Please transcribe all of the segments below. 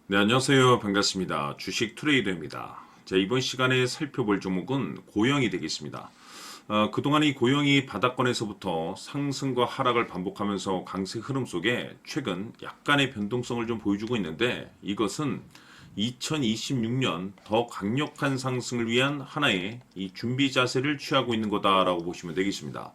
네, 안녕하세요. 반갑습니다. 주식 트레이더입니다. 자, 이번 시간에 살펴볼 종목은 고영이 되겠습니다. 그동안 이 고영이 바닥권에서부터 상승과 하락을 반복하면서 강세 흐름 속에 최근 약간의 변동성을 좀 보여주고 있는데, 이것은 2026년 더 강력한 상승을 위한 하나의 이 준비 자세를 취하고 있는 거다라고 보시면 되겠습니다.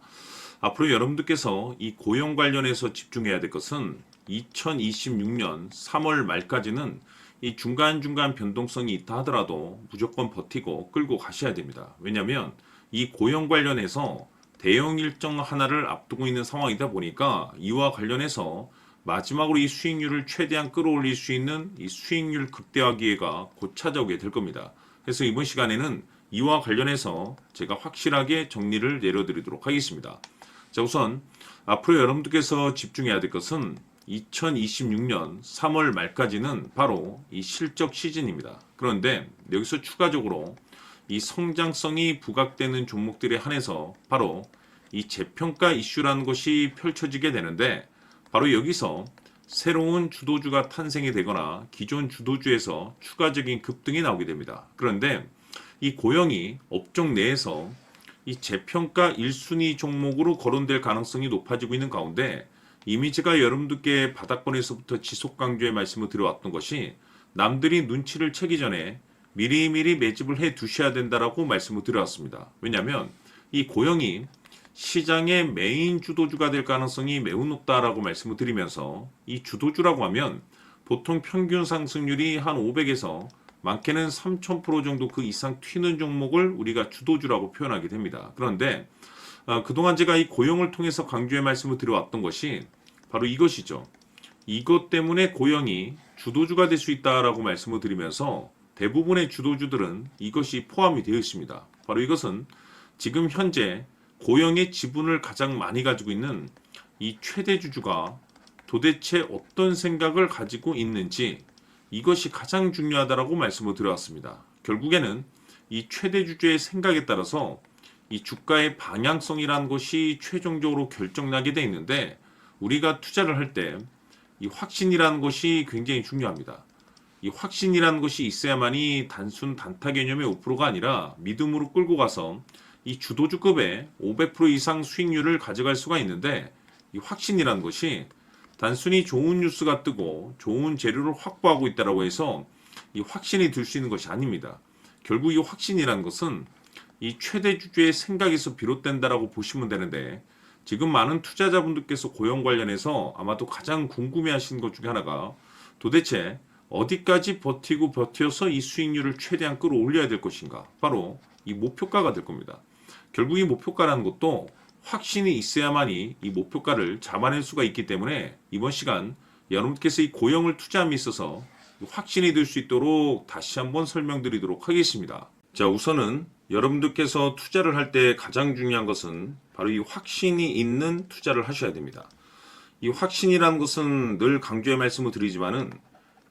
앞으로 여러분들께서 이 고용 관련해서 집중해야 될 것은 2026년 3월 말까지는 이 중간중간 변동성이 있다 하더라도 무조건 버티고 끌고 가셔야 됩니다. 왜냐하면 이 고용 관련해서 대형 일정 하나를 앞두고 있는 상황이다 보니까 이와 관련해서 마지막으로 이 수익률을 최대한 끌어올릴 수 있는 이 수익률 극대화 기회가 곧 찾아오게 될 겁니다. 그래서 이번 시간에는 이와 관련해서 제가 확실하게 정리를 내려드리도록 하겠습니다. 자, 우선 앞으로 여러분들께서 집중해야 될 것은 2026년 3월 말까지는 바로 이 실적 시즌입니다. 그런데 여기서 추가적으로 이 성장성이 부각되는 종목들에 한해서 바로 이 재평가 이슈라는 것이 펼쳐지게 되는데, 바로 여기서 새로운 주도주가 탄생이 되거나 기존 주도주에서 추가적인 급등이 나오게 됩니다. 그런데 이 고영이 업종 내에서 이 재평가 1순위 종목으로 거론될 가능성이 높아지고 있는 가운데, 이미 제가 여러분들께 바닥권에서부터 지속 강조의 말씀을 드려왔던 것이 남들이 눈치를 채기 전에 미리미리 매집을 해 두셔야 된다라고 말씀을 드려왔습니다. 왜냐하면 이 고영이 시장의 메인 주도주가 될 가능성이 매우 높다라고 말씀을 드리면서, 이 주도주라고 하면 보통 평균 상승률이 한 500에서 많게는 3000% 정도 그 이상 튀는 종목을 우리가 주도주라고 표현하게 됩니다. 그런데 그동안 제가 이 고영을 통해서 강조의 말씀을 드려왔던 것이 바로 이것이죠. 이것 때문에 고영이 주도주가 될 수 있다라고 말씀을 드리면서 대부분의 주도주들은 이것이 포함이 되어 있습니다. 바로 이것은 지금 현재 고영의 지분을 가장 많이 가지고 있는 이 최대 주주가 도대체 어떤 생각을 가지고 있는지, 이것이 가장 중요하다라고 말씀을 드려왔습니다. 결국에는 이 최대 주주의 생각에 따라서 이 주가의 방향성이라는 것이 최종적으로 결정나게 되어 있는데, 우리가 투자를 할 때 이 확신이라는 것이 굉장히 중요합니다. 이 확신이라는 것이 있어야만이 단순 단타 개념의 5%가 아니라 믿음으로 끌고 가서 이 주도주급의 500% 이상 수익률을 가져갈 수가 있는데, 이 확신이라는 것이 단순히 좋은 뉴스가 뜨고 좋은 재료를 확보하고 있다고 해서 이 확신이 들 수 있는 것이 아닙니다. 결국 이 확신이라는 것은 이 최대 주주의 생각에서 비롯된다라고 보시면 되는데, 지금 많은 투자자분들께서 고용 관련해서 아마도 가장 궁금해하시는 것 중에 하나가 도대체 어디까지 버텨서 이 수익률을 최대한 끌어올려야 될 것인가, 바로 이 목표가가 될 겁니다. 결국 이 목표가라는 것도 확신이 있어야만이 이 목표가를 잡아낼 수가 있기 때문에, 이번 시간 여러분께서 이 고영을 투자함에 있어서 확신이 들 수 있도록 다시 한번 설명드리도록 하겠습니다. 자, 우선은 여러분들께서 투자를 할 때 가장 중요한 것은 바로 이 확신이 있는 투자를 하셔야 됩니다. 이 확신이라는 것은 늘 강조의 말씀을 드리지만은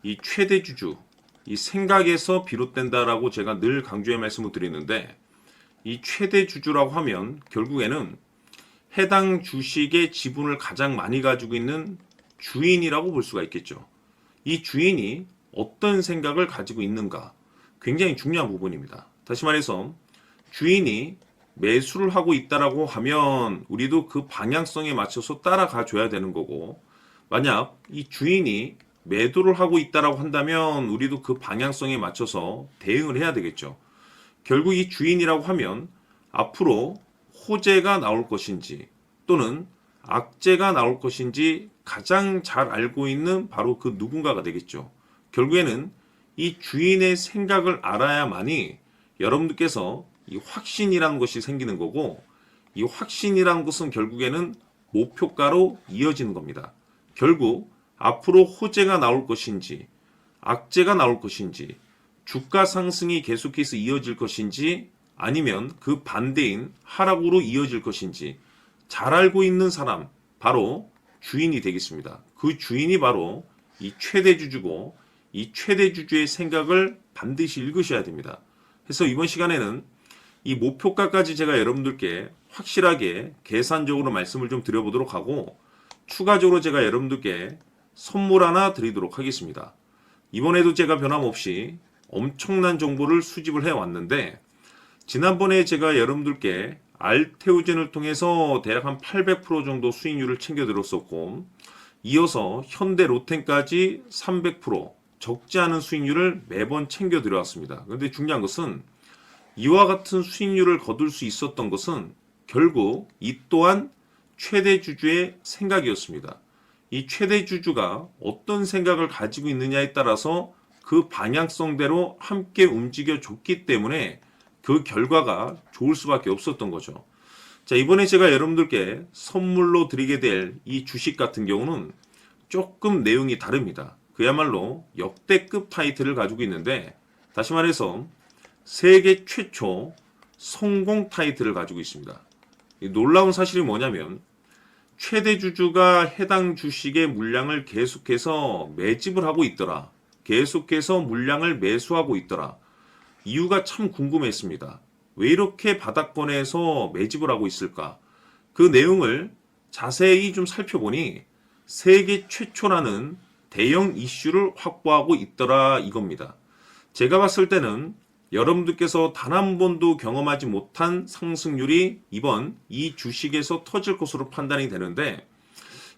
이 최대 주주, 이 생각에서 비롯된다라고 제가 늘 강조의 말씀을 드리는데, 이 최대 주주라고 하면 결국에는 해당 주식의 지분을 가장 많이 가지고 있는 주인이라고 볼 수가 있겠죠. 이 주인이 어떤 생각을 가지고 있는가, 굉장히 중요한 부분입니다. 다시 말해서 주인이 매수를 하고 있다라고 하면 우리도 그 방향성에 맞춰서 따라가 줘야 되는 거고, 만약 이 주인이 매도를 하고 있다라고 한다면 우리도 그 방향성에 맞춰서 대응을 해야 되겠죠. 결국 이 주인이라고 하면 앞으로 호재가 나올 것인지 또는 악재가 나올 것인지 가장 잘 알고 있는 바로 그 누군가가 되겠죠. 결국에는 이 주인의 생각을 알아야만이 여러분들께서 이 확신이라는 것이 생기는 거고, 이 확신이라는 것은 결국에는 목표가로 이어지는 겁니다. 결국 앞으로 호재가 나올 것인지 악재가 나올 것인지, 주가 상승이 계속해서 이어질 것인지 아니면 그 반대인 하락으로 이어질 것인지 잘 알고 있는 사람, 바로 주인이 되겠습니다. 그 주인이 바로 이 최대 주주고, 이 최대 주주의 생각을 반드시 읽으셔야 됩니다. 그래서 이번 시간에는 이 목표가까지 제가 여러분들께 확실하게 계산적으로 말씀을 좀 드려보도록 하고, 추가적으로 제가 여러분들께 선물 하나 드리도록 하겠습니다. 이번에도 제가 변함없이 엄청난 정보를 수집을 해왔는데, 지난번에 제가 여러분들께 알테오젠을 통해서 대략 한 800% 정도 수익률을 챙겨드렸었고, 이어서 현대 로템까지 300% 적지 않은 수익률을 매번 챙겨드려왔습니다. 그런데 중요한 것은 이와 같은 수익률을 거둘 수 있었던 것은 결국 이 또한 최대 주주의 생각이었습니다. 이 최대 주주가 어떤 생각을 가지고 있느냐에 따라서 그 방향성대로 함께 움직여 줬기 때문에 그 결과가 좋을 수밖에 없었던 거죠. 자, 이번에 제가 여러분들께 선물로 드리게 될 이 주식 같은 경우는 조금 내용이 다릅니다. 그야말로 역대급 타이틀을 가지고 있는데, 다시 말해서 세계 최초 성공 타이틀을 가지고 있습니다. 이 놀라운 사실이 뭐냐면 최대 주주가 해당 주식의 물량을 계속해서 매집을 하고 있더라. 계속해서 물량을 매수하고 있더라. 이유가 참 궁금했습니다. 왜 이렇게 바닥권에서 매집을 하고 있을까? 그 내용을 자세히 좀 살펴보니 세계 최초라는 대형 이슈를 확보하고 있더라 이겁니다. 제가 봤을 때는 여러분들께서 단 한 번도 경험하지 못한 상승률이 이번 이 주식에서 터질 것으로 판단이 되는데,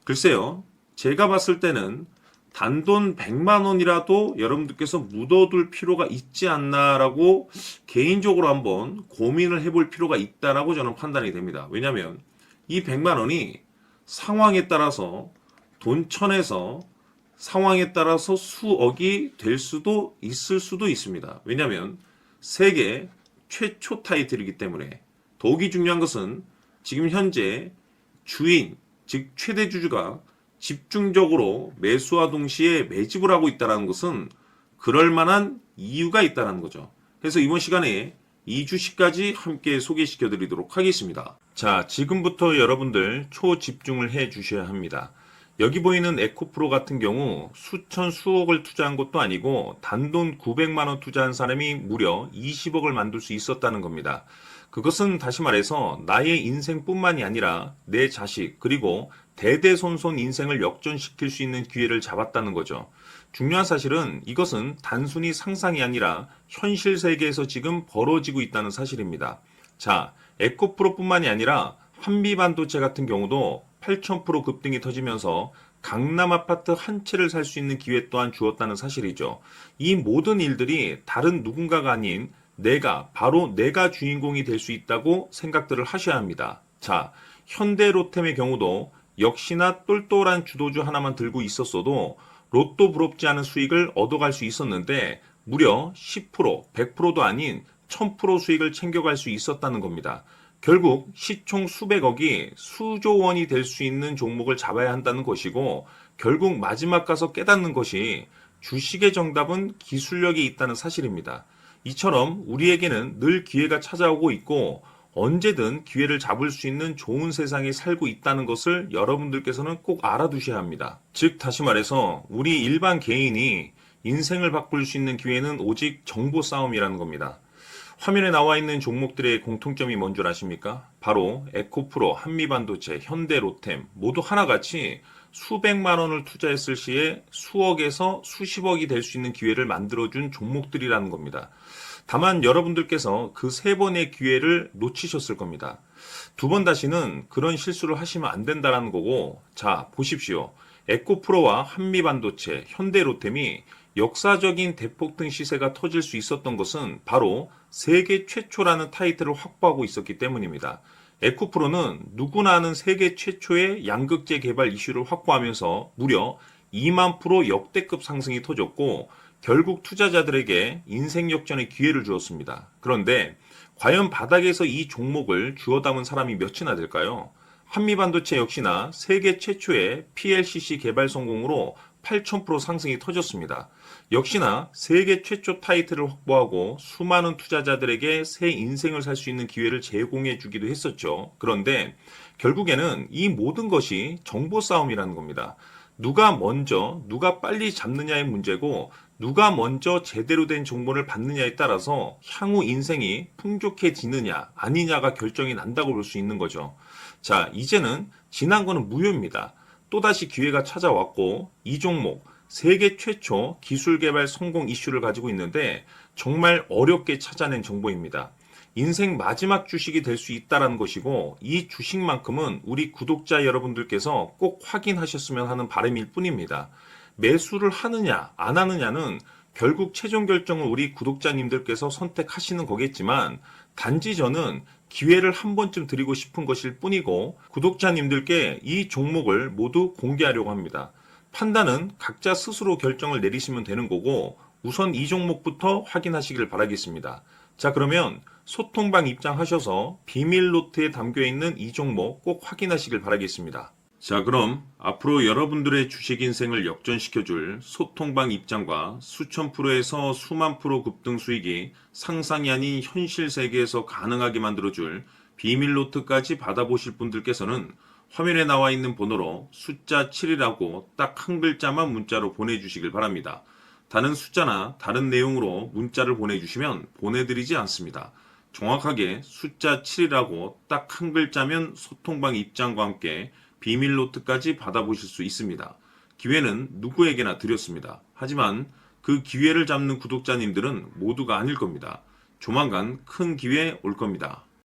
글쎄요, 제가 봤을 때는 단돈 100만 원이라도 여러분들께서 묻어둘 필요가 있지 않나라고 개인적으로 한번 고민을 해볼 필요가 있다라고 저는 판단이 됩니다. 왜냐하면 이 100만 원이 상황에 따라서 돈천에서 상황에 따라서 수억이 될 수도 있을 수도 있습니다. 왜냐하면 세계 최초 타이틀이기 때문에. 더욱이 중요한 것은 지금 현재 주인, 즉 최대 주주가 집중적으로 매수와 동시에 매집을 하고 있다는 것은 그럴 만한 이유가 있다는 거죠. 그래서 이번 시간에 이 주식까지 함께 소개시켜 드리도록 하겠습니다. 자, 지금부터 여러분들 초집중을 해 주셔야 합니다. 여기 보이는 에코프로 같은 경우 수천 수억을 투자한 것도 아니고 단돈 900만 원 투자한 사람이 무려 20억을 만들 수 있었다는 겁니다. 그것은 다시 말해서 나의 인생뿐만이 아니라 내 자식 그리고 대대손손 인생을 역전시킬 수 있는 기회를 잡았다는 거죠. 중요한 사실은 이것은 단순히 상상이 아니라 현실 세계에서 지금 벌어지고 있다는 사실입니다. 자, 에코프로뿐만이 아니라 한미반도체 같은 경우도 8,000% 급등이 터지면서 강남 아파트 한 채를 살 수 있는 기회 또한 주었다는 사실이죠. 이 모든 일들이 다른 누군가가 아닌 바로 내가 주인공이 될 수 있다고 생각들을 하셔야 합니다. 자, 현대로템의 경우도 역시나 똘똘한 주도주 하나만 들고 있었어도 로또 부럽지 않은 수익을 얻어갈 수 있었는데 무려 10%, 100%도 아닌 1000% 수익을 챙겨갈 수 있었다는 겁니다. 결국 시총 수백억이 수조 원이 될 수 있는 종목을 잡아야 한다는 것이고, 결국 마지막 가서 깨닫는 것이 주식의 정답은 기술력이 있다는 사실입니다. 이처럼 우리에게는 늘 기회가 찾아오고 있고 언제든 기회를 잡을 수 있는 좋은 세상에 살고 있다는 것을 여러분들께서는 꼭 알아두셔야 합니다. 즉 다시 말해서 우리 일반 개인이 인생을 바꿀 수 있는 기회는 오직 정보 싸움이라는 겁니다. 화면에 나와 있는 종목들의 공통점이 뭔 줄 아십니까? 바로 에코프로, 한미반도체, 현대로템 모두 하나같이 수백만 원을 투자했을 시에 수억에서 수십억이 될 수 있는 기회를 만들어준 종목들이라는 겁니다. 다만 여러분들께서 그 세 번의 기회를 놓치셨을 겁니다. 두 번 다시는 그런 실수를 하시면 안 된다는 거고, 자 보십시오. 에코프로와 한미반도체, 현대로템이 역사적인 대폭등 시세가 터질 수 있었던 것은 바로 세계 최초라는 타이틀을 확보하고 있었기 때문입니다. 에코프로는 누구나 아는 세계 최초의 양극재 개발 이슈를 확보하면서 무려 2만 프로 역대급 상승이 터졌고 결국 투자자들에게 인생 역전의 기회를 주었습니다. 그런데 과연 바닥에서 이 종목을 주워 담은 사람이 몇이나 될까요? 한미반도체 역시나 세계 최초의 PLCC 개발 성공으로 8,000% 상승이 터졌습니다. 역시나 세계 최초 타이틀을 확보하고 수많은 투자자들에게 새 인생을 살 수 있는 기회를 제공해 주기도 했었죠. 그런데 결국에는 이 모든 것이 정보 싸움이라는 겁니다. 누가 먼저, 누가 빨리 잡느냐의 문제고 누가 먼저 제대로 된 정보를 받느냐에 따라서 향후 인생이 풍족해지느냐 아니냐가 결정이 난다고 볼 수 있는 거죠. 자, 이제는 지난 거는 무효입니다. 또다시 기회가 찾아왔고 이 종목 세계 최초 기술 개발 성공 이슈를 가지고 있는데 정말 어렵게 찾아낸 정보입니다. 인생 마지막 주식이 될 수 있다는 것이고 이 주식만큼은 우리 구독자 여러분들께서 꼭 확인하셨으면 하는 바람일 뿐입니다. 매수를 하느냐 안 하느냐는 결국 최종 결정을 우리 구독자님들께서 선택하시는 거겠지만 단지 저는 기회를 한 번쯤 드리고 싶은 것일 뿐이고 구독자님들께 이 종목을 모두 공개하려고 합니다. 판단은 각자 스스로 결정을 내리시면 되는 거고 우선 이 종목부터 확인하시길 바라겠습니다. 자, 그러면 소통방 입장하셔서 비밀 노트에 담겨 있는 이 종목 꼭 확인하시길 바라겠습니다. 자, 그럼 앞으로 여러분들의 주식 인생을 역전시켜줄 소통방 입장과 수천 프로에서 수만 프로 급등 수익이 상상이 아닌 현실 세계에서 가능하게 만들어줄 비밀 노트까지 받아보실 분들께서는 화면에 나와 있는 번호로 숫자 7이라고 딱 한 글자만 문자로 보내주시길 바랍니다. 다른 숫자나 다른 내용으로 문자를 보내주시면 보내드리지 않습니다. 정확하게 숫자 7이라고 딱 한 글자면 소통방 입장과 함께 비밀 노트까지 받아보실 수 있습니다. 기회는 누구에게나 드렸습니다. 하지만 그 기회를 잡는 구독자님들은 모두가 아닐 겁니다. 조만간 큰 기회 올 겁니다.